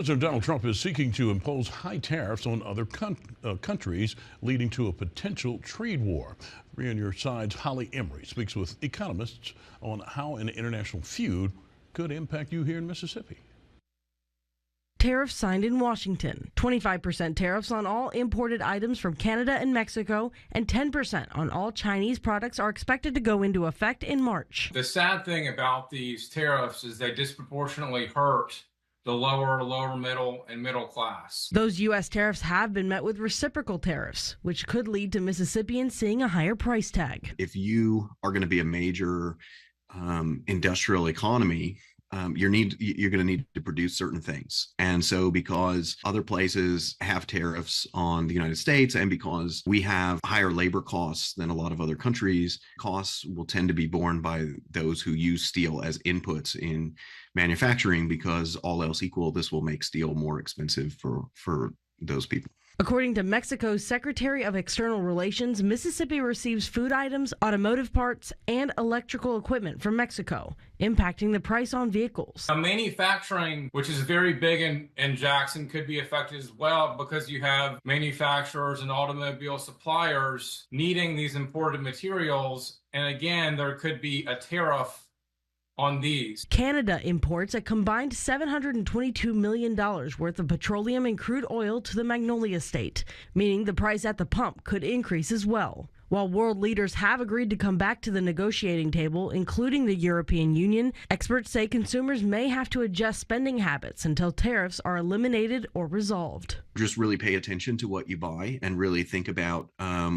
President Donald Trump is seeking to impose high tariffs on other countries, leading to a potential trade war. Three on your side's Holly Emery speaks with economists on how an international feud could impact you here in Mississippi. Tariffs signed in Washington. 25% tariffs on all imported items from Canada and Mexico, and 10% on all Chinese products are expected to go into effect in March. The sad thing about these tariffs is they disproportionately hurt the lower middle, and middle class. Those U.S. tariffs have been met with reciprocal tariffs, which could lead to Mississippians seeing a higher price tag. If you are going to be a major industrial economy, you're going to need to produce certain things. And so because other places have tariffs on the United States and because we have higher labor costs than a lot of other countries, costs will tend to be borne by those who use steel as inputs in manufacturing, because all else equal, this will make steel more expensive for those people. According to Mexico's Secretary of External Relations, Mississippi receives food items, automotive parts, and electrical equipment from Mexico, impacting the price on vehicles. Manufacturing, which is very big in Jackson, could be affected as well, because you have manufacturers and automobile suppliers needing these imported materials. And again, there could be a tariff on these. Canada imports a combined $722 million worth of petroleum and crude oil to the Magnolia State, meaning the price at the pump could increase as well. While world leaders have agreed to come back to the negotiating table, including the European Union, experts say consumers may have to adjust spending habits until tariffs are eliminated or resolved. Just really pay attention to what you buy and really think about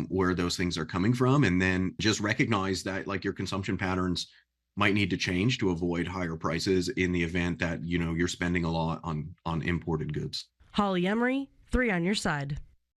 where those things are coming from, and then just recognize that your consumption patterns might need to change to avoid higher prices in the event that you're spending a lot on imported goods. Holly Emery, 3 on your side.